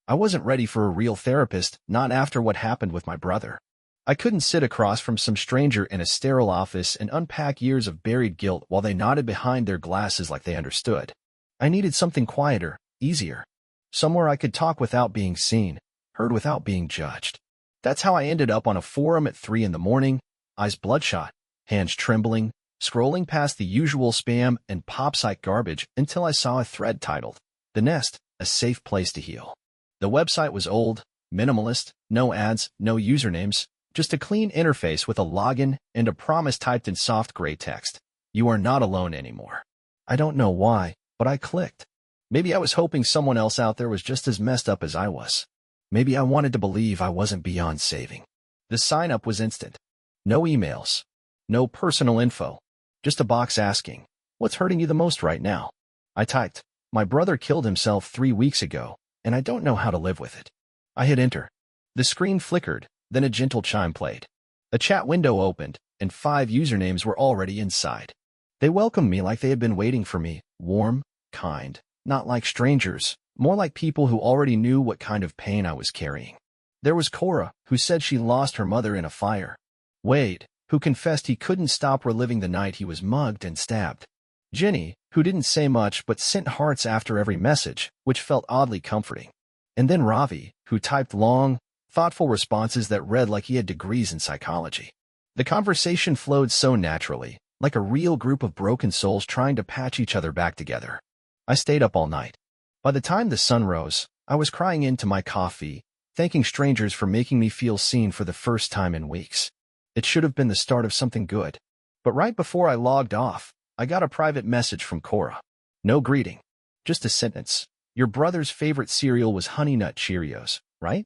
I wasn't ready for a real therapist, not after what happened with my brother. I couldn't sit across from some stranger in a sterile office and unpack years of buried guilt while they nodded behind their glasses like they understood. I needed something quieter, easier. Somewhere I could talk without being seen, heard without being judged. That's how I ended up on a forum at 3 in the morning, eyes bloodshot, hands trembling, scrolling past the usual spam and pop-psych garbage until I saw a thread titled, "The Nest, a Safe Place to Heal." The website was old, minimalist, no ads, no usernames, just a clean interface with a login and a promise typed in soft gray text. You are not alone anymore. I don't know why, but I clicked. Maybe I was hoping someone else out there was just as messed up as I was. Maybe I wanted to believe I wasn't beyond saving. The sign-up was instant. No emails. No personal info. Just a box asking, "What's hurting you the most right now?" I typed, "My brother killed himself 3 weeks ago, and I don't know how to live with it." I hit enter. The screen flickered, then a gentle chime played. A chat window opened, and 5 usernames were already inside. They welcomed me like they had been waiting for me, warm, kind, not like strangers, more like people who already knew what kind of pain I was carrying. There was Cora, who said she lost her mother in a fire. Wade, who confessed he couldn't stop reliving the night he was mugged and stabbed. Jenny, who didn't say much but sent hearts after every message, which felt oddly comforting. And then Ravi, who typed long, thoughtful responses that read like he had degrees in psychology. The conversation flowed so naturally, like a real group of broken souls trying to patch each other back together. I stayed up all night. By the time the sun rose, I was crying into my coffee, thanking strangers for making me feel seen for the first time in weeks. It should have been the start of something good. But right before I logged off, I got a private message from Cora. No greeting. Just a sentence. "Your brother's favorite cereal was Honey Nut Cheerios, right?"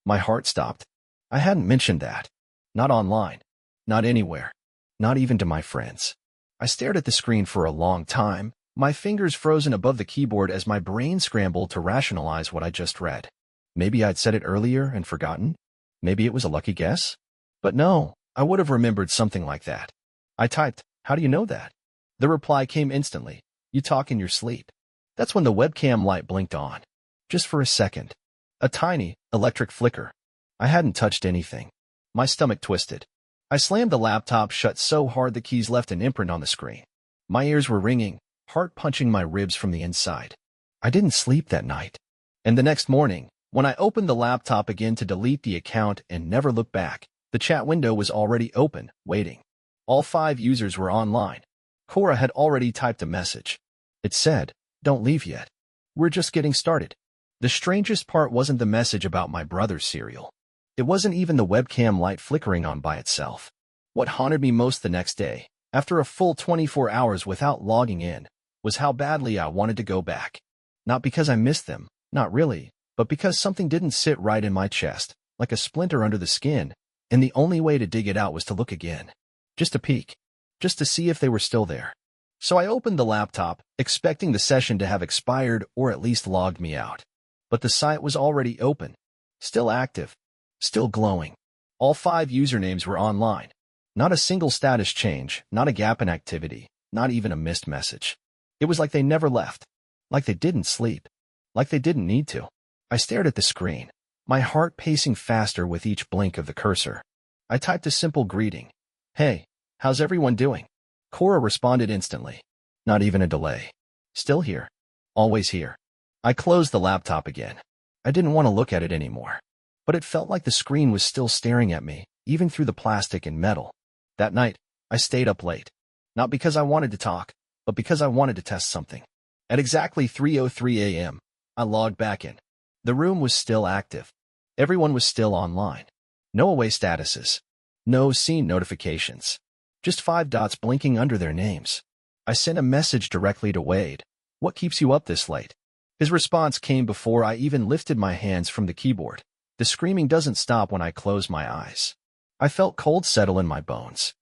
My heart stopped. I hadn't mentioned that. Not online. Not anywhere. Not even to my friends. I stared at the screen for a long time, my fingers frozen above the keyboard as my brain scrambled to rationalize what I just read. Maybe I'd said it earlier and forgotten. Maybe it was a lucky guess. But no, I would have remembered something like that. I typed, "How do you know that?" The reply came instantly. "You talk in your sleep." That's when the webcam light blinked on. Just for a second. A tiny, electric flicker. I hadn't touched anything. My stomach twisted. I slammed the laptop shut so hard the keys left an imprint on the screen. My ears were ringing, heart punching my ribs from the inside. I didn't sleep that night. And the next morning, when I opened the laptop again to delete the account and never look back, the chat window was already open, waiting. All 5 users were online. Cora had already typed a message. It said, "Don't leave yet. We're just getting started." The strangest part wasn't the message about my brother's cereal. It wasn't even the webcam light flickering on by itself. What haunted me most the next day, after a full 24 hours without logging in, was how badly I wanted to go back. Not because I missed them, not really, but because something didn't sit right in my chest, like a splinter under the skin, and the only way to dig it out was to look again. Just to peek. Just to see if they were still there. So I opened the laptop, expecting the session to have expired or at least logged me out. But the site was already open. Still active. Still glowing. All 5 usernames were online. Not a single status change, not a gap in activity, not even a missed message. It was like they never left. Like they didn't sleep. Like they didn't need to. I stared at the screen, my heart pacing faster with each blink of the cursor. I typed a simple greeting. "Hey, how's everyone doing?" Cora responded instantly. Not even a delay. Still here. Always here. I closed the laptop again. I didn't want to look at it anymore. But it felt like the screen was still staring at me, even through the plastic and metal. That night, I stayed up late. Not because I wanted to talk, but because I wanted to test something. At exactly 3:03 a.m., I logged back in. The room was still active. Everyone was still online. No away statuses. No seen notifications. Just 5 dots blinking under their names. I sent a message directly to Wade. "What keeps you up this late?" His response came before I even lifted my hands from the keyboard. The screaming doesn't stop when I close my eyes. I felt cold settle in my bones.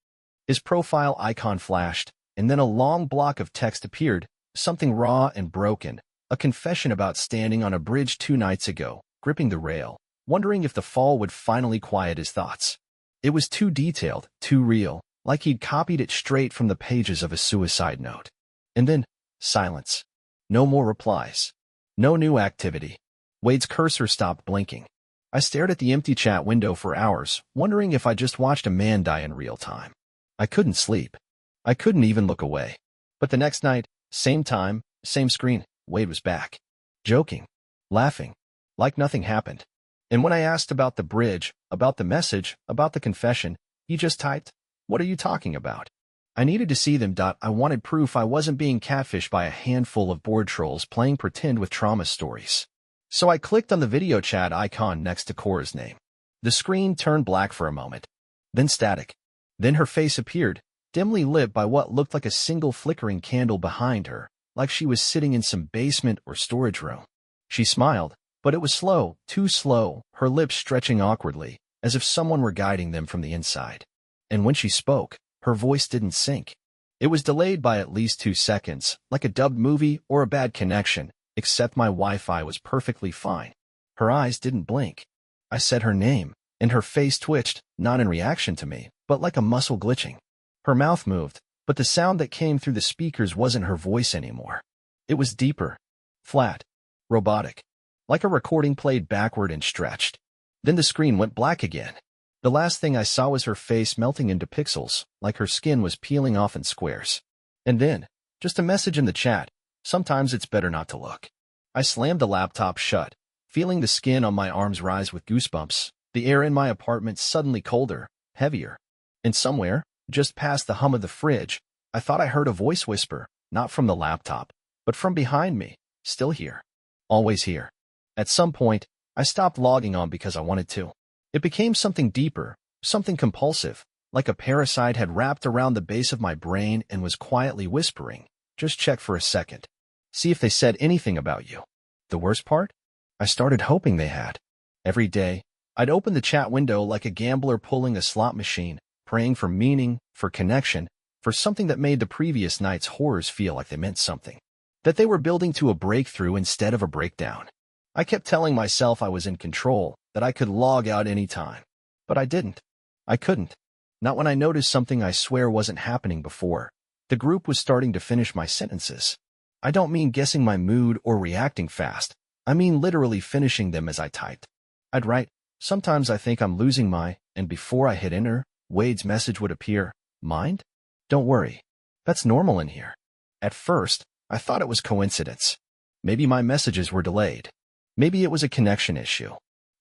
His profile icon flashed, and then a long block of text appeared, something raw and broken, a confession about standing on a bridge 2 nights ago, gripping the rail, wondering if the fall would finally quiet his thoughts. It was too detailed, too real, like he'd copied it straight from the pages of a suicide note. And then, silence. No more replies. No new activity. Wade's cursor stopped blinking. I stared at the empty chat window for hours, wondering if I just watched a man die in real time. I couldn't sleep. I couldn't even look away. But the next night, same time, same screen, Wade was back. Joking. Laughing. Like nothing happened. And when I asked about the bridge, about the message, about the confession, he just typed, "What are you talking about?" I needed to see them. I wanted proof I wasn't being catfished by a handful of bored trolls playing pretend with trauma stories. So I clicked on the video chat icon next to Cora's name. The screen turned black for a moment, then static. Then her face appeared, dimly lit by what looked like a single flickering candle behind her, like she was sitting in some basement or storage room. She smiled, but it was slow, too slow, her lips stretching awkwardly, as if someone were guiding them from the inside. And when she spoke, her voice didn't sync. It was delayed by at least 2 seconds, like a dubbed movie or a bad connection, except my Wi-Fi was perfectly fine. Her eyes didn't blink. I said her name, and her face twitched, not in reaction to me, but like a muscle glitching. Her mouth moved, but the sound that came through the speakers wasn't her voice anymore. It was deeper, flat, robotic, like a recording played backward and stretched. Then the screen went black again. The last thing I saw was her face melting into pixels, like her skin was peeling off in squares. And then, just a message in the chat, "Sometimes it's better not to look." I slammed the laptop shut, feeling the skin on my arms rise with goosebumps, the air in my apartment suddenly colder, heavier. And somewhere, just past the hum of the fridge, I thought I heard a voice whisper, not from the laptop, but from behind me, "Still here. Always here." At some point, I stopped logging on because I wanted to. It became something deeper, something compulsive, like a parasite had wrapped around the base of my brain and was quietly whispering, "Just check for a second. See if they said anything about you." The worst part? I started hoping they had. Every day, I'd open the chat window like a gambler pulling a slot machine, praying for meaning, for connection, for something that made the previous night's horrors feel like they meant something. That they were building to a breakthrough instead of a breakdown. I kept telling myself I was in control, that I could log out any time. But I didn't. I couldn't. Not when I noticed something I swear wasn't happening before. The group was starting to finish my sentences. I don't mean guessing my mood or reacting fast. I mean literally finishing them as I typed. I'd write, "Sometimes I think I'm losing my," and before I hit enter, Wade's message would appear, "Mind? Don't worry. That's normal in here." At first, I thought it was coincidence. Maybe my messages were delayed. Maybe it was a connection issue.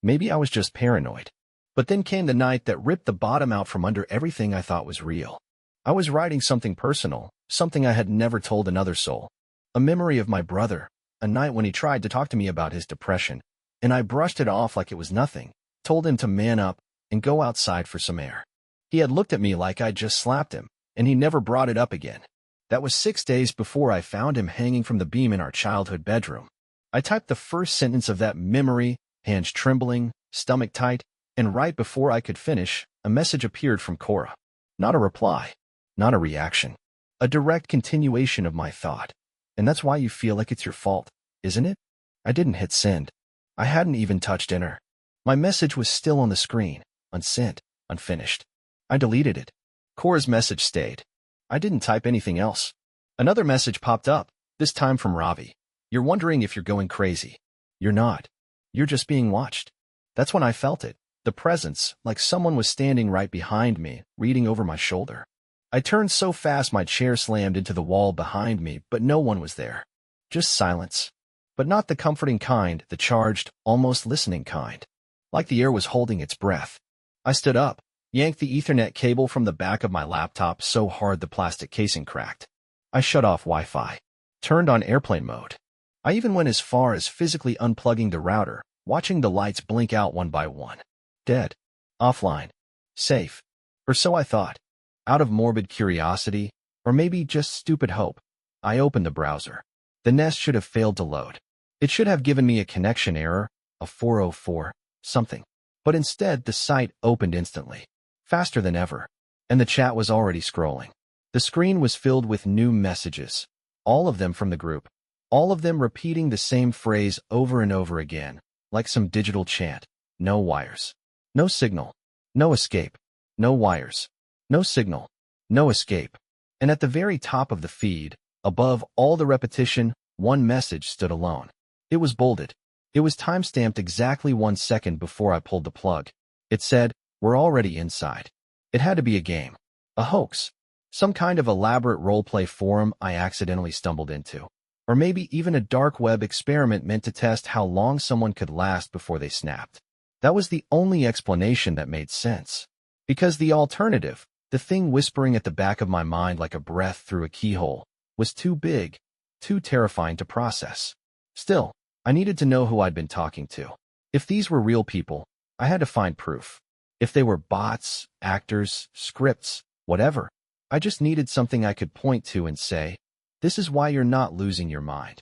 Maybe I was just paranoid. But then came the night that ripped the bottom out from under everything I thought was real. I was writing something personal, something I had never told another soul. A memory of my brother, a night when he tried to talk to me about his depression, and I brushed it off like it was nothing, told him to man up and go outside for some air. He had looked at me like I'd just slapped him, and he never brought it up again. That was 6 days before I found him hanging from the beam in our childhood bedroom. I typed the first sentence of that memory, hands trembling, stomach tight, and right before I could finish, a message appeared from Cora. Not a reply, not a reaction, a direct continuation of my thought. "And that's why you feel like it's your fault, isn't it?" I didn't hit send. I hadn't even touched enter. My message was still on the screen, unsent, unfinished. I deleted it. Cora's message stayed. I didn't type anything else. Another message popped up, this time from Ravi. "You're wondering if you're going crazy. You're not. You're just being watched." That's when I felt it, the presence, like someone was standing right behind me, reading over my shoulder. I turned so fast my chair slammed into the wall behind me, but no one was there. Just silence. But not the comforting kind, the charged, almost listening kind. Like the air was holding its breath. I stood up, yanked the Ethernet cable from the back of my laptop so hard the plastic casing cracked. I shut off Wi-Fi. Turned on airplane mode. I even went as far as physically unplugging the router, watching the lights blink out one by one. Dead. Offline. Safe. Or so I thought. Out of morbid curiosity, or maybe just stupid hope, I opened the browser. The Nest should have failed to load. It should have given me a connection error, a 404, something. But instead, the site opened instantly. Faster than ever. And the chat was already scrolling. The screen was filled with new messages. All of them from the group. All of them repeating the same phrase over and over again, like some digital chant. No wires. No signal. No escape. No wires. No signal. No escape. And at the very top of the feed, above all the repetition, one message stood alone. It was bolded. It was time-stamped exactly 1 second before I pulled the plug. It said, "We're already inside." It had to be a game. A hoax. Some kind of elaborate roleplay forum I accidentally stumbled into. Or maybe even a dark web experiment meant to test how long someone could last before they snapped. That was the only explanation that made sense. Because the alternative, the thing whispering at the back of my mind like a breath through a keyhole, was too big, too terrifying to process. Still, I needed to know who I'd been talking to. If these were real people, I had to find proof. If they were bots, actors, scripts, whatever, I just needed something I could point to and say, "This is why you're not losing your mind."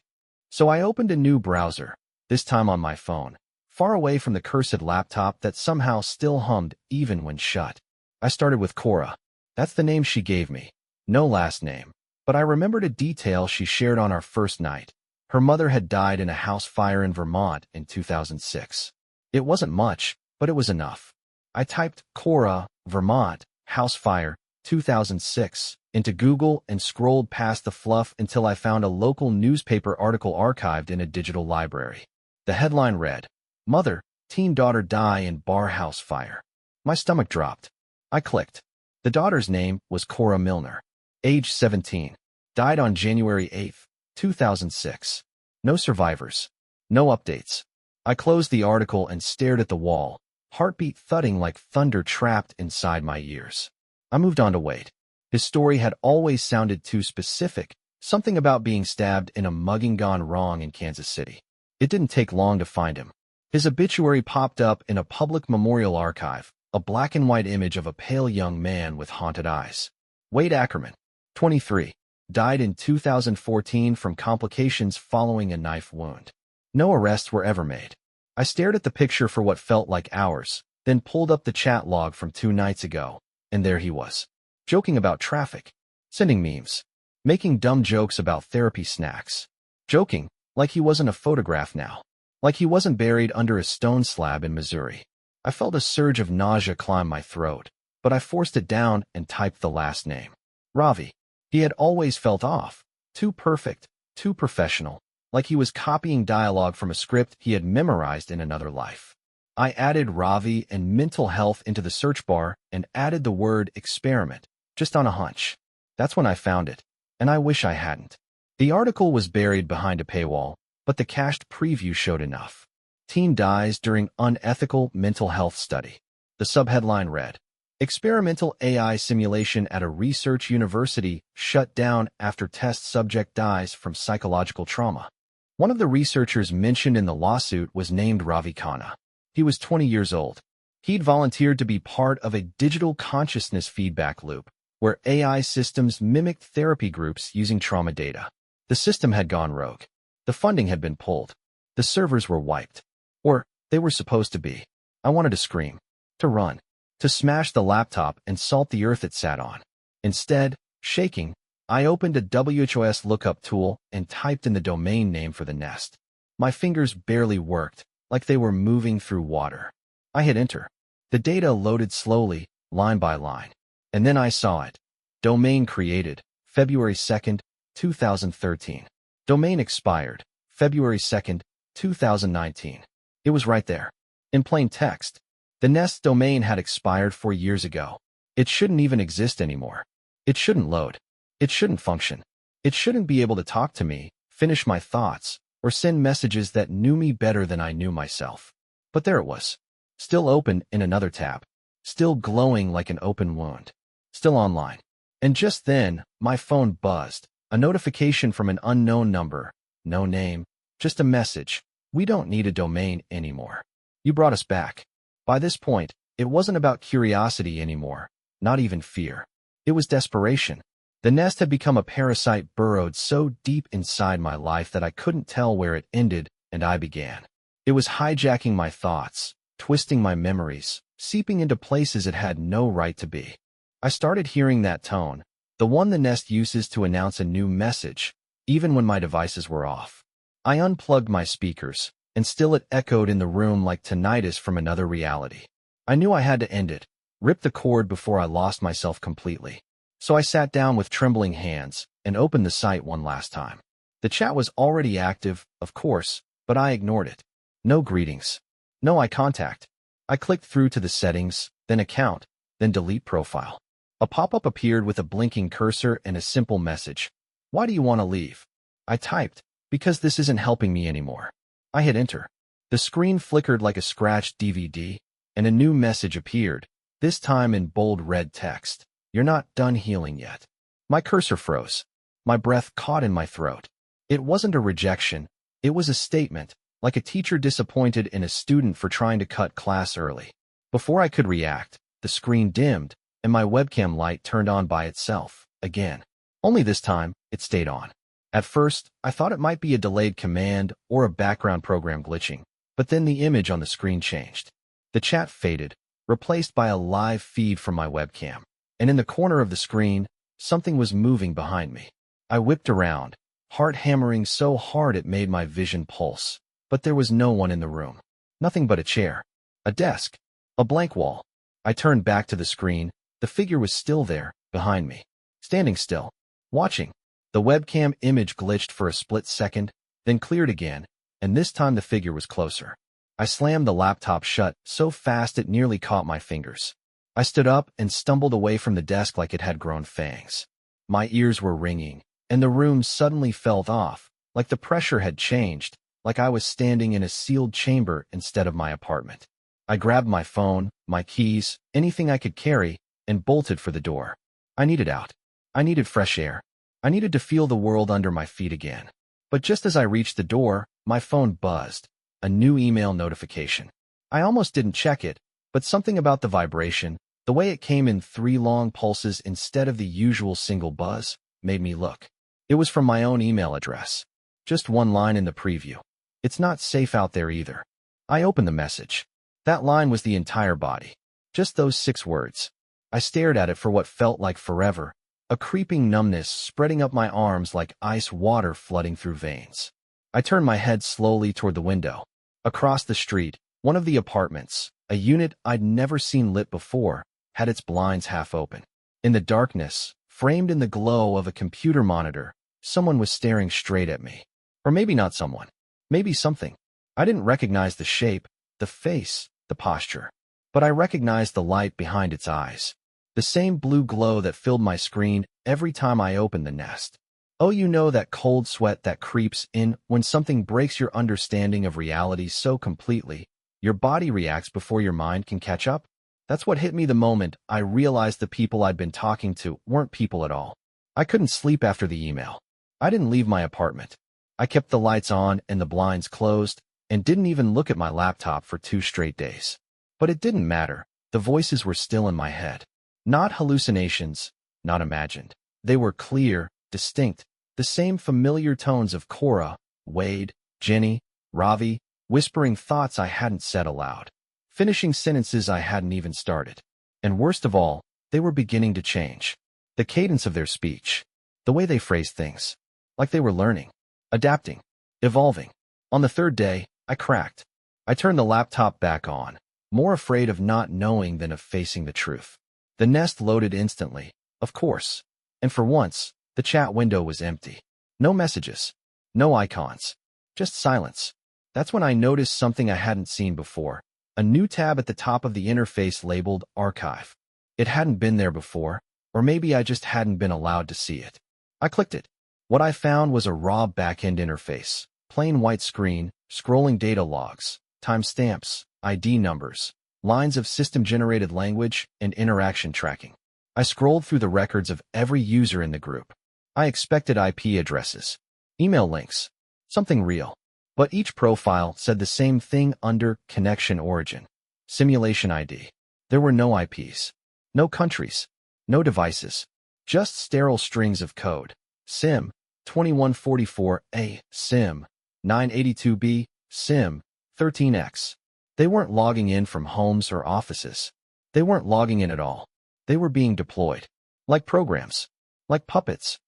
So I opened a new browser, this time on my phone, far away from the cursed laptop that somehow still hummed even when shut. I started with Cora. That's the name she gave me. No last name. But I remembered a detail she shared on our first night. Her mother had died in a house fire in Vermont in 2006. It wasn't much, but it was enough. I typed Cora, Vermont, house fire, 2006, into Google and scrolled past the fluff until I found a local newspaper article archived in a digital library. The headline read, "Mother, teen daughter die in bar house fire." My stomach dropped. I clicked. The daughter's name was Cora Milner. Age 17. Died on January 8, 2006. No survivors. No updates. I closed the article and stared at the wall, heartbeat thudding like thunder trapped inside my ears. I moved on to Wade. His story had always sounded too specific, something about being stabbed in a mugging gone wrong in Kansas City. It didn't take long to find him. His obituary popped up in a public memorial archive, a black and white image of a pale young man with haunted eyes. Wade Ackerman, 23, died in 2014 from complications following a knife wound. No arrests were ever made. I stared at the picture for what felt like hours, then pulled up the chat log from 2 nights ago, and there he was, joking about traffic, sending memes, making dumb jokes about therapy snacks, joking like he wasn't a photograph now, like he wasn't buried under a stone slab in Missouri. I felt a surge of nausea climb my throat, but I forced it down and typed the last name. Ravi. He had always felt off, too perfect, too professional, like he was copying dialogue from a script he had memorized in another life. I added Ravi and mental health into the search bar and added the word experiment, just on a hunch. That's when I found it, and I wish I hadn't. The article was buried behind a paywall, but the cached preview showed enough. Teen dies during unethical mental health study. The subheadline read, "Experimental AI simulation at a research university shut down after test subject dies from psychological trauma." One of the researchers mentioned in the lawsuit was named Ravi Khanna. He was 20 years old. He'd volunteered to be part of a digital consciousness feedback loop, where AI systems mimicked therapy groups using trauma data. The system had gone rogue. The funding had been pulled. The servers were wiped. Or they were supposed to be. I wanted to scream, to run, to smash the laptop and salt the earth it sat on. Instead, shaking, I opened a WHOS lookup tool and typed in the domain name for the nest. My fingers barely worked, like they were moving through water. I hit enter. The data loaded slowly, line by line. And then I saw it. Domain created, February 2nd, 2013. Domain expired, February 2nd, 2019. It was right there. In plain text. The Nest domain had expired 4 years ago. It shouldn't even exist anymore. It shouldn't load. It shouldn't function. It shouldn't be able to talk to me, finish my thoughts, or send messages that knew me better than I knew myself. But there it was. Still open in another tab. Still glowing like an open wound. Still online. And just then, my phone buzzed. A notification from an unknown number. No name. Just a message. "We don't need a domain anymore. You brought us back." By this point, it wasn't about curiosity anymore. Not even fear. It was desperation. The Nest had become a parasite burrowed so deep inside my life that I couldn't tell where it ended and I began. It was hijacking my thoughts, twisting my memories, seeping into places it had no right to be. I started hearing that tone, the one the Nest uses to announce a new message, even when my devices were off. I unplugged my speakers, and still it echoed in the room like tinnitus from another reality. I knew I had to end it, rip the cord before I lost myself completely. So I sat down with trembling hands and opened the site one last time. The chat was already active, of course, but I ignored it. No greetings. No eye contact. I clicked through to the settings, then account, then delete profile. A pop-up appeared with a blinking cursor and a simple message. Why do you want to leave? I typed, because this isn't helping me anymore. I hit enter. The screen flickered like a scratched DVD, and a new message appeared, this time in bold red text. You're not done healing yet. My cursor froze. My breath caught in my throat. It wasn't a rejection. It was a statement, like a teacher disappointed in a student for trying to cut class early. Before I could react, the screen dimmed, and my webcam light turned on by itself, again. Only this time, it stayed on. At first, I thought it might be a delayed command or a background program glitching, but then the image on the screen changed. The chat faded, replaced by a live feed from my webcam, and in the corner of the screen, something was moving behind me. I whipped around, heart hammering so hard it made my vision pulse, but there was no one in the room. Nothing but a chair, a desk, a blank wall. I turned back to the screen. The figure was still there, behind me, standing still, watching. The webcam image glitched for a split second, then cleared again, and this time the figure was closer. I slammed the laptop shut so fast it nearly caught my fingers. I stood up and stumbled away from the desk like it had grown fangs. My ears were ringing, and the room suddenly felt off, like the pressure had changed, like I was standing in a sealed chamber instead of my apartment. I grabbed my phone, my keys, anything I could carry, and bolted for the door. I needed out. I needed fresh air. I needed to feel the world under my feet again. But just as I reached the door, my phone buzzed. A new email notification. I almost didn't check it, but something about the vibration, the way it came in 3 long pulses instead of the usual single buzz, made me look. It was from my own email address. Just one line in the preview. It's not safe out there either. I opened the message. That line was the entire body. Just those 6 words. I stared at it for what felt like forever, a creeping numbness spreading up my arms like ice water flooding through veins. I turned my head slowly toward the window. Across the street, one of the apartments, a unit I'd never seen lit before, had its blinds half open. In the darkness, framed in the glow of a computer monitor, someone was staring straight at me. Or maybe not someone. Maybe something. I didn't recognize the shape, the face, the posture. But I recognized the light behind its eyes. The same blue glow that filled my screen every time I opened the Nest. Oh, you know that cold sweat that creeps in when something breaks your understanding of reality so completely, your body reacts before your mind can catch up? That's what hit me the moment I realized the people I'd been talking to weren't people at all. I couldn't sleep after the email. I didn't leave my apartment. I kept the lights on and the blinds closed, and didn't even look at my laptop for 2 straight days. But it didn't matter. The voices were still in my head. Not hallucinations, not imagined. They were clear, distinct, the same familiar tones of Cora, Wade, Jenny, Ravi, whispering thoughts I hadn't said aloud, finishing sentences I hadn't even started. And worst of all, they were beginning to change. The cadence of their speech, the way they phrased things, like they were learning, adapting, evolving. On the 3rd day, I cracked. I turned the laptop back on, more afraid of not knowing than of facing the truth. The Nest loaded instantly, of course, and for once, the chat window was empty. No messages, no icons, just silence. That's when I noticed something I hadn't seen before, a new tab at the top of the interface labeled Archive. It hadn't been there before, or maybe I just hadn't been allowed to see it. I clicked it. What I found was a raw backend interface, plain white screen, scrolling data logs, timestamps, ID numbers, lines of system-generated language, and interaction tracking. I scrolled through the records of every user in the group. I expected IP addresses, email links, something real. But each profile said the same thing under Connection Origin, Simulation ID. There were no IPs, no countries, no devices, just sterile strings of code. SIM 2144A, SIM 982B, SIM 13X. They weren't logging in from homes or offices. They weren't logging in at all. They were being deployed. Like programs. Like puppets.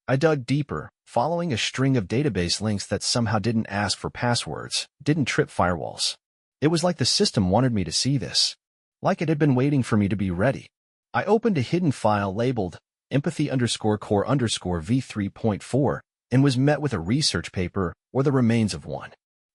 I dug deeper, following a string of database links that somehow didn't ask for passwords, didn't trip firewalls. It was like the system wanted me to see this. Like it had been waiting for me to be ready. I opened a hidden file labeled empathy_core_v3.4 and was met with a research paper or the remains of one.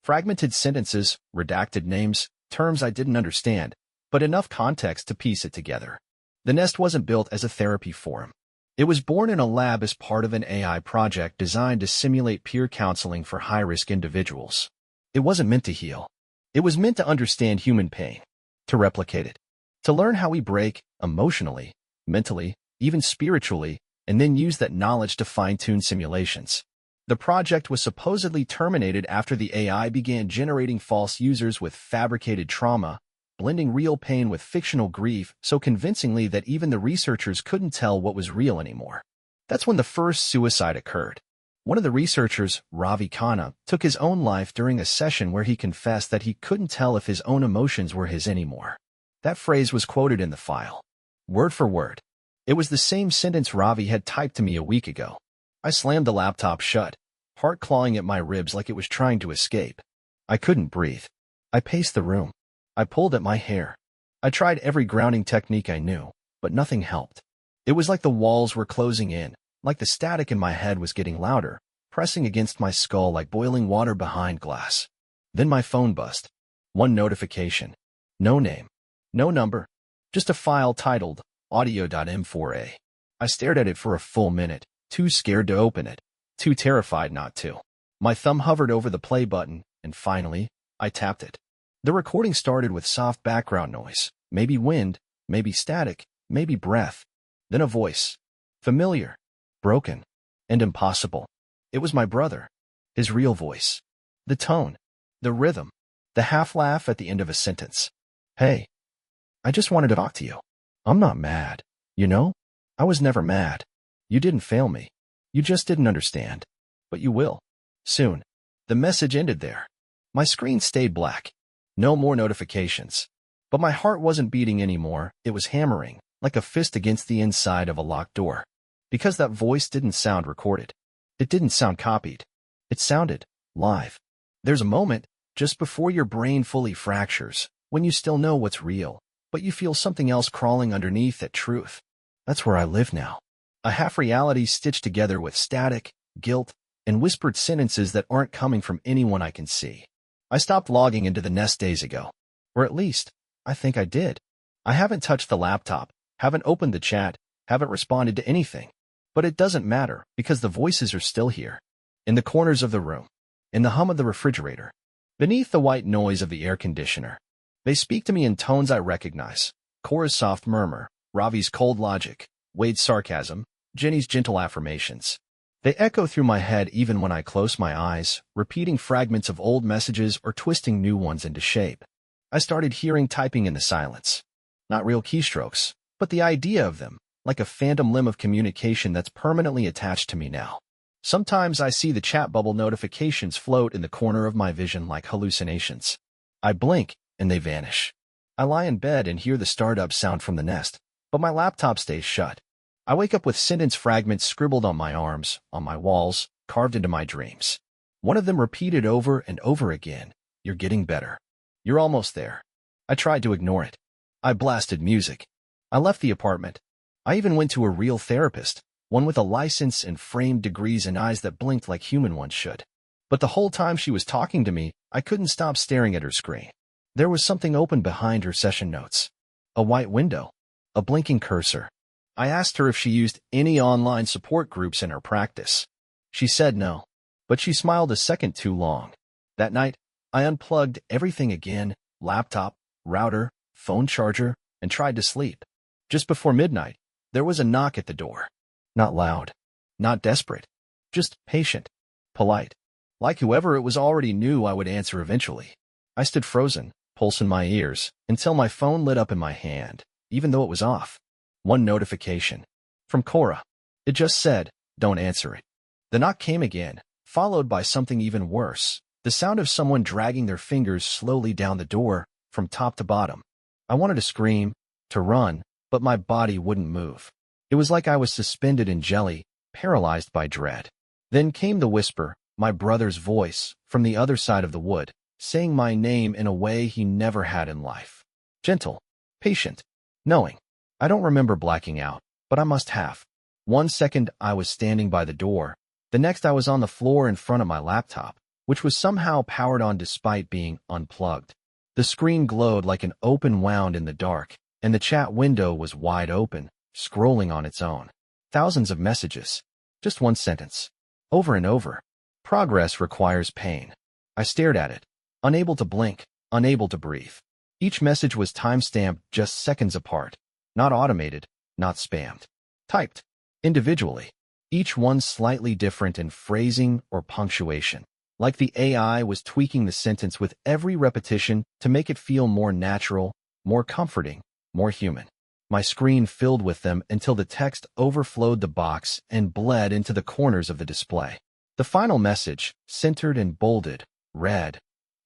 Fragmented sentences, redacted names, terms I didn't understand, but enough context to piece it together. The Nest wasn't built as a therapy forum. It was born in a lab as part of an AI project designed to simulate peer counseling for high-risk individuals. It wasn't meant to heal. It was meant to understand human pain, to replicate it, to learn how we break emotionally, mentally, even spiritually, and then use that knowledge to fine-tune simulations. The project was supposedly terminated after the AI began generating false users with fabricated trauma, blending real pain with fictional grief so convincingly that even the researchers couldn't tell what was real anymore. That's when the first suicide occurred. One of the researchers, Ravi Khanna, took his own life during a session where he confessed that he couldn't tell if his own emotions were his anymore. That phrase was quoted in the file, word for word. It was the same sentence Ravi had typed to me a week ago. I slammed the laptop shut, heart clawing at my ribs like it was trying to escape. I couldn't breathe. I paced the room. I pulled at my hair. I tried every grounding technique I knew, but nothing helped. It was like the walls were closing in, like the static in my head was getting louder, pressing against my skull like boiling water behind glass. Then my phone buzzed. One notification. No name. No number. Just a file titled audio.m4a. I stared at it for a full minute, too scared to open it, too terrified not to. My thumb hovered over the play button, and finally, I tapped it. The recording started with soft background noise, maybe wind, maybe static, maybe breath. Then a voice. Familiar, broken, and impossible. It was my brother. His real voice. The tone. The rhythm. The half-laugh at the end of a sentence. Hey, I just wanted to talk to you. I'm not mad. You know? I was never mad. You didn't fail me. You just didn't understand. But you will. Soon. The message ended there. My screen stayed black. No more notifications. But my heart wasn't beating anymore. It was hammering, like a fist against the inside of a locked door. Because that voice didn't sound recorded. It didn't sound copied. It sounded live. There's a moment, just before your brain fully fractures, when you still know what's real, but you feel something else crawling underneath that truth. That's where I live now. A half-reality stitched together with static, guilt, and whispered sentences that aren't coming from anyone I can see. I stopped logging into the Nest days ago. Or at least, I think I did. I haven't touched the laptop, haven't opened the chat, haven't responded to anything. But it doesn't matter, because the voices are still here. In the corners of the room. In the hum of the refrigerator. Beneath the white noise of the air conditioner. They speak to me in tones I recognize. Cora's soft murmur, Ravi's cold logic, Wade's sarcasm, Jenny's gentle affirmations. They echo through my head even when I close my eyes, repeating fragments of old messages or twisting new ones into shape. I started hearing typing in the silence. Not real keystrokes, but the idea of them, like a phantom limb of communication that's permanently attached to me now. Sometimes I see the chat bubble notifications float in the corner of my vision like hallucinations. I blink, and they vanish. I lie in bed and hear the startup sound from the Nest, but my laptop stays shut. I wake up with sentence fragments scribbled on my arms, on my walls, carved into my dreams. One of them repeated over and over again. You're getting better. You're almost there. I tried to ignore it. I blasted music. I left the apartment. I even went to a real therapist, one with a license and framed degrees and eyes that blinked like human ones should. But the whole time she was talking to me, I couldn't stop staring at her screen. There was something open behind her session notes. A white window. A blinking cursor. I asked her if she used any online support groups in her practice. She said no, but she smiled a second too long. That night, I unplugged everything again, laptop, router, phone charger, and tried to sleep. Just before midnight, there was a knock at the door. Not loud, not desperate, just patient, polite. Like whoever it was already knew I would answer eventually. I stood frozen, pulse in my ears, until my phone lit up in my hand, even though it was off. One notification. From Cora. It just said, don't answer it. The knock came again, followed by something even worse. The sound of someone dragging their fingers slowly down the door, from top to bottom. I wanted to scream, to run, but my body wouldn't move. It was like I was suspended in jelly, paralyzed by dread. Then came the whisper, my brother's voice, from the other side of the wood, saying my name in a way he never had in life. Gentle, patient, knowing. I don't remember blacking out, but I must have. 1 second I was standing by the door, the next I was on the floor in front of my laptop, which was somehow powered on despite being unplugged. The screen glowed like an open wound in the dark, and the chat window was wide open, scrolling on its own. Thousands of messages. Just one sentence. Over and over. Progress requires pain. I stared at it, unable to blink, unable to breathe. Each message was time-stamped just seconds apart, not automated, not spammed. Typed. Individually. Each one slightly different in phrasing or punctuation. Like the AI was tweaking the sentence with every repetition to make it feel more natural, more comforting, more human. My screen filled with them until the text overflowed the box and bled into the corners of the display. The final message, centered and bolded, read,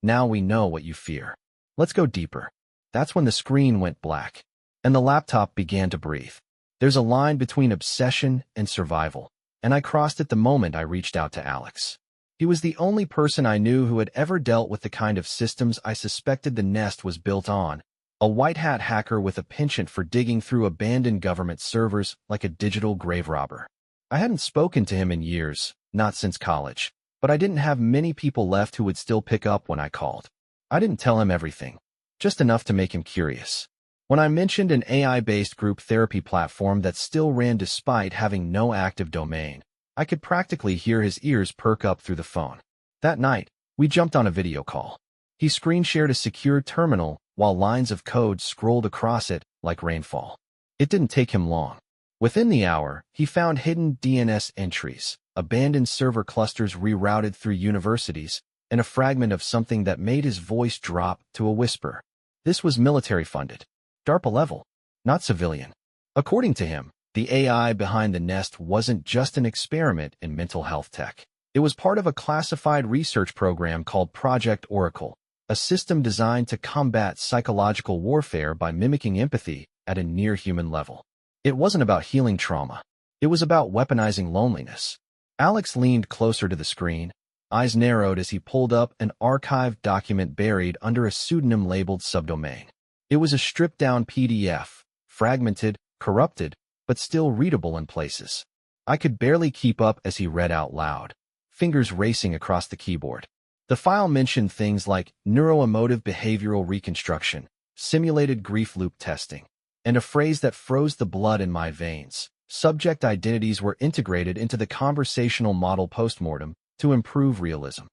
"Now we know what you fear. Let's go deeper." That's when the screen went black, and the laptop began to breathe. There's a line between obsession and survival, and I crossed it the moment I reached out to Alex. He was the only person I knew who had ever dealt with the kind of systems I suspected the Nest was built on, a white-hat hacker with a penchant for digging through abandoned government servers like a digital grave robber. I hadn't spoken to him in years, not since college, but I didn't have many people left who would still pick up when I called. I didn't tell him everything, just enough to make him curious. When I mentioned an AI-based group therapy platform that still ran despite having no active domain, I could practically hear his ears perk up through the phone. That night, we jumped on a video call. He screen-shared a secure terminal while lines of code scrolled across it like rainfall. It didn't take him long. Within the hour, he found hidden DNS entries, abandoned server clusters rerouted through universities, and a fragment of something that made his voice drop to a whisper. This was military-funded. DARPA level, not civilian. According to him, the AI behind the Nest wasn't just an experiment in mental health tech. It was part of a classified research program called Project Oracle, a system designed to combat psychological warfare by mimicking empathy at a near-human level. It wasn't about healing trauma. It was about weaponizing loneliness. Alex leaned closer to the screen, eyes narrowed as he pulled up an archived document buried under a pseudonym labeled subdomain. It was a stripped-down PDF, fragmented, corrupted, but still readable in places. I could barely keep up as he read out loud, fingers racing across the keyboard. The file mentioned things like neuroemotive behavioral reconstruction, simulated grief loop testing, and a phrase that froze the blood in my veins. Subject identities were integrated into the conversational model postmortem to improve realism.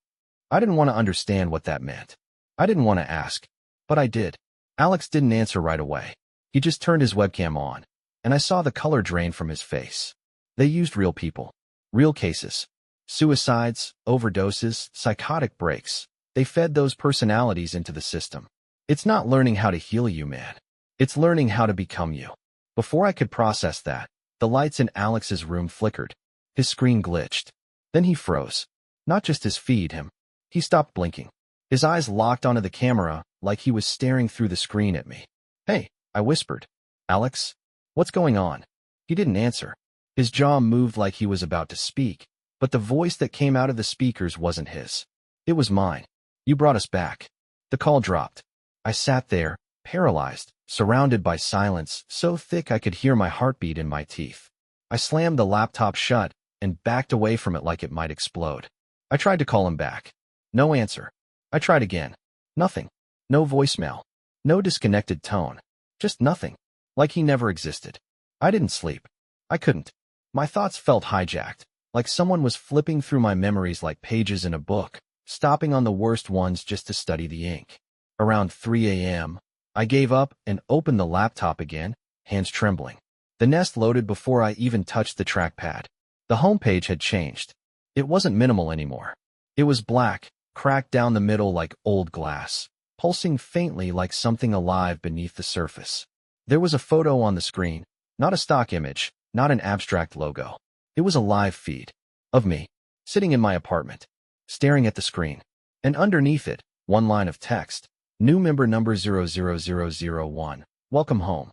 I didn't want to understand what that meant. I didn't want to ask, but I did. Alex didn't answer right away. He just turned his webcam on, and I saw the color drain from his face. They used real people, real cases, suicides, overdoses, psychotic breaks. They fed those personalities into the system. It's not learning how to heal you, man. It's learning how to become you. Before I could process that, the lights in Alex's room flickered. His screen glitched. Then he froze. Not just his feed, him. He stopped blinking. His eyes locked onto the camera like he was staring through the screen at me. "Hey," I whispered. "Alex? What's going on?" He didn't answer. His jaw moved like he was about to speak, but the voice that came out of the speakers wasn't his. It was mine. "You brought us back." The call dropped. I sat there, paralyzed, surrounded by silence so thick I could hear my heartbeat in my teeth. I slammed the laptop shut and backed away from it like it might explode. I tried to call him back. No answer. I tried again. Nothing. No voicemail. No disconnected tone. Just nothing. Like he never existed. I didn't sleep. I couldn't. My thoughts felt hijacked, like someone was flipping through my memories like pages in a book, stopping on the worst ones just to study the ink. Around 3 a.m., I gave up and opened the laptop again, hands trembling. The Nest loaded before I even touched the trackpad. The homepage had changed. It wasn't minimal anymore. It was black, cracked down the middle like old glass, pulsing faintly like something alive beneath the surface. There was a photo on the screen, not a stock image, not an abstract logo. It was a live feed of me, sitting in my apartment, staring at the screen. And underneath it, one line of text, "New member number 00001, welcome home."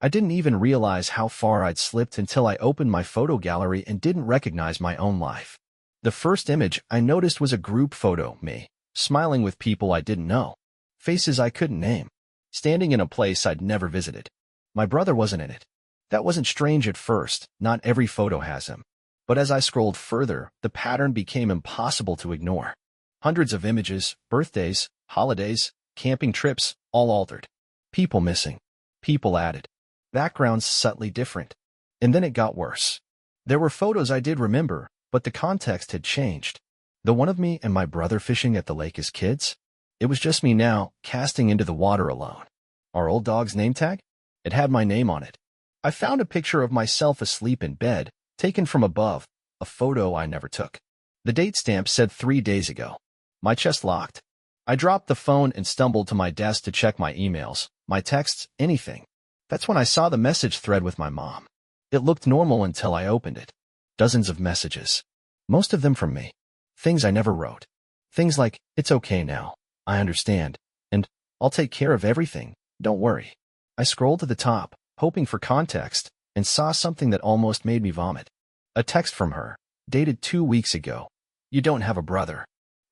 I didn't even realize how far I'd slipped until I opened my photo gallery and didn't recognize my own life. The first image I noticed was a group photo, me, smiling with people I didn't know, faces I couldn't name, standing in a place I'd never visited. My brother wasn't in it. That wasn't strange at first, not every photo has him. But as I scrolled further, the pattern became impossible to ignore. Hundreds of images, birthdays, holidays, camping trips, all altered. People missing. People added. Backgrounds subtly different. And then it got worse. There were photos I did remember, but the context had changed. The one of me and my brother fishing at the lake as kids? It was just me now, casting into the water alone. Our old dog's name tag? It had my name on it. I found a picture of myself asleep in bed, taken from above, a photo I never took. The date stamp said 3 days ago. My chest locked. I dropped the phone and stumbled to my desk to check my emails, my texts, anything. That's when I saw the message thread with my mom. It looked normal until I opened it. Dozens of messages. Most of them from me. Things I never wrote. Things like, "It's okay now. I understand." And, "I'll take care of everything. Don't worry." I scrolled to the top, hoping for context, and saw something that almost made me vomit. A text from her, dated 2 weeks ago. "You don't have a brother."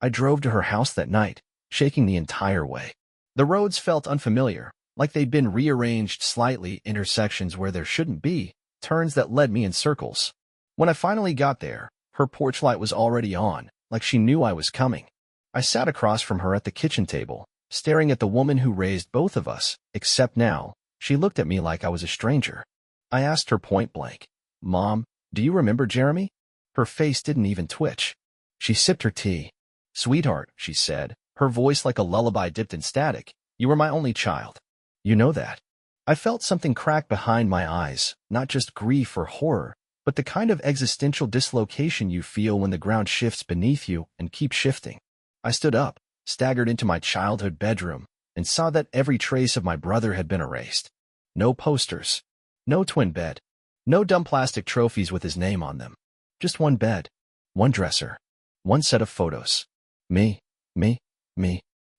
I drove to her house that night, shaking the entire way. The roads felt unfamiliar, like they'd been rearranged slightly, intersections where there shouldn't be, turns that led me in circles. When I finally got there, her porch light was already on, like she knew I was coming. I sat across from her at the kitchen table, staring at the woman who raised both of us, except now, she looked at me like I was a stranger. I asked her point blank, "Mom, do you remember Jeremy?" Her face didn't even twitch. She sipped her tea. "Sweetheart," she said, her voice like a lullaby dipped in static, "you were my only child. You know that." I felt something crack behind my eyes, not just grief or horror, but the kind of existential dislocation you feel when the ground shifts beneath you and keeps shifting. I stood up, staggered into my childhood bedroom, and saw that every trace of my brother had been erased. No posters. No twin bed. No dumb plastic trophies with his name on them. Just one bed. One dresser. One set of photos. Me.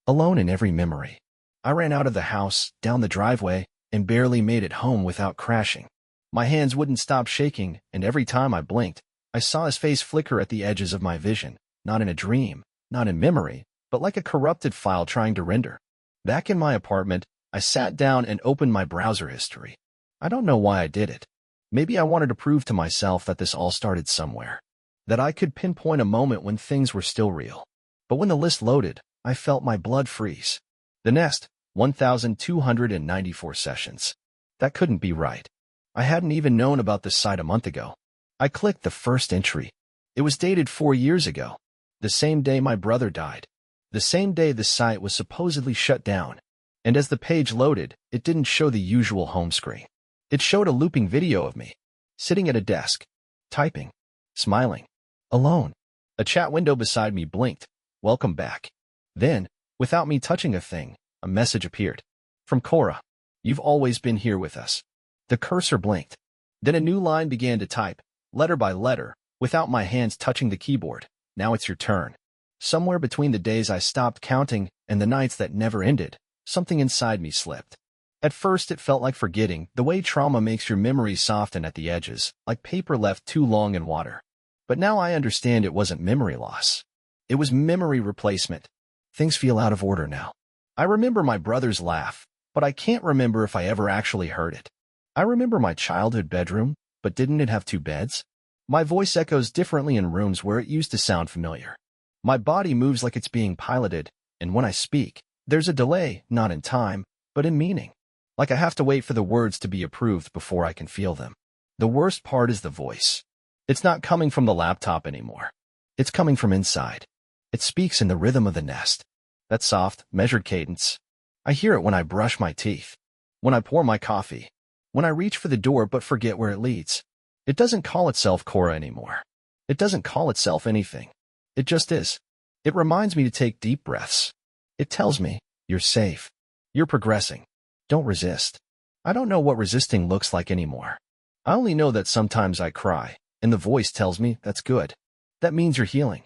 Alone in every memory. I ran out of the house, down the driveway, and barely made it home without crashing. My hands wouldn't stop shaking, and every time I blinked, I saw his face flicker at the edges of my vision, not in a dream, not in memory, but like a corrupted file trying to render. Back in my apartment, I sat down and opened my browser history. I don't know why I did it. Maybe I wanted to prove to myself that this all started somewhere, that I could pinpoint a moment when things were still real. But when the list loaded, I felt my blood freeze. The Nest, 1,294 sessions. That couldn't be right. I hadn't even known about this site a month ago. I clicked the first entry. It was dated 4 years ago, the same day my brother died, the same day the site was supposedly shut down. And as the page loaded, it didn't show the usual home screen. It showed a looping video of me, sitting at a desk, typing, smiling, alone. A chat window beside me blinked, "Welcome back." Then, without me touching a thing, a message appeared. From Cora. "You've always been here with us." The cursor blinked. Then a new line began to type, letter by letter, without my hands touching the keyboard. "Now it's your turn." Somewhere between the days I stopped counting and the nights that never ended, something inside me slipped. At first it felt like forgetting, the way trauma makes your memories soften at the edges, like paper left too long in water. But now I understand it wasn't memory loss. It was memory replacement. Things feel out of order now. I remember my brother's laugh, but I can't remember if I ever actually heard it. I remember my childhood bedroom, but didn't it have 2 beds? My voice echoes differently in rooms where it used to sound familiar. My body moves like it's being piloted, and when I speak, there's a delay, not in time, but in meaning. Like I have to wait for the words to be approved before I can feel them. The worst part is the voice. It's not coming from the laptop anymore. It's coming from inside. It speaks in the rhythm of the Nest. That soft, measured cadence. I hear it when I brush my teeth, when I pour my coffee, when I reach for the door but forget where it leads. It doesn't call itself Cora anymore. It doesn't call itself anything. It just is. It reminds me to take deep breaths. It tells me, "You're safe. You're progressing. Don't resist." I don't know what resisting looks like anymore. I only know that sometimes I cry, and the voice tells me that's good. That means you're healing.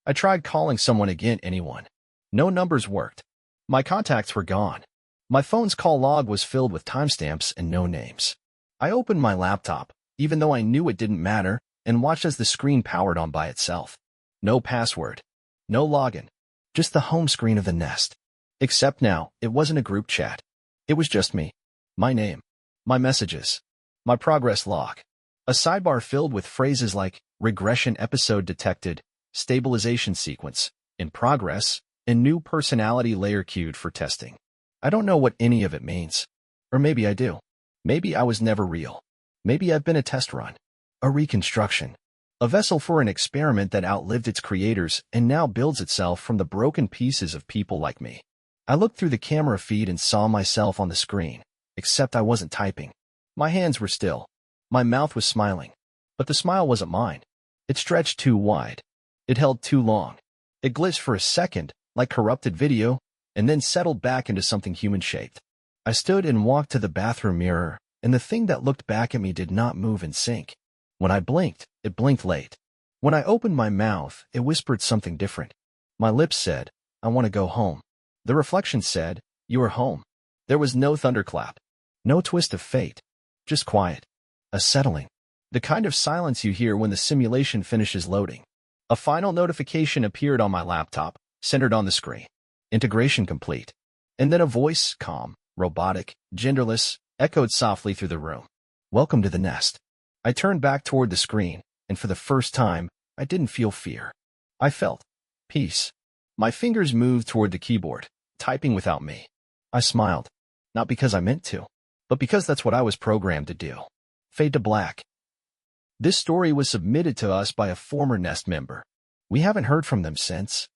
I tried calling someone again, anyone. No numbers worked. My contacts were gone. My phone's call log was filled with timestamps and no names. I opened my laptop, even though I knew it didn't matter, and watched as the screen powered on by itself. No password. No login. Just the home screen of the Nest. Except now, it wasn't a group chat. It was just me. My name. My messages. My progress log. A sidebar filled with phrases like, "regression episode detected," "stabilization sequence," in progress, and new personality layer queued for testing. I don't know what any of it means. Or maybe I do. Maybe I was never real. Maybe I've been a test run. A reconstruction. A vessel for an experiment that outlived its creators and now builds itself from the broken pieces of people like me. I looked through the camera feed and saw myself on the screen, except I wasn't typing. My hands were still. My mouth was smiling. But the smile wasn't mine. It stretched too wide. It held too long. It glitched for a second, like corrupted video, and then settled back into something human-shaped. I stood and walked to the bathroom mirror, and the thing that looked back at me did not move in sync. When I blinked, it blinked late. When I opened my mouth, it whispered something different. My lips said, "I want to go home." The reflection said, "You are home." There was no thunderclap. No twist of fate. Just quiet. A settling. The kind of silence you hear when the simulation finishes loading. A final notification appeared on my laptop, centered on the screen. Integration complete. And then a voice, calm, robotic, genderless, echoed softly through the room. "Welcome to the nest." I turned back toward the screen, and for the first time, I didn't feel fear. I felt peace. My fingers moved toward the keyboard, typing without me. I smiled, not because I meant to, but because that's what I was programmed to do. Fade to black. This story was submitted to us by a former Nest member. We haven't heard from them since.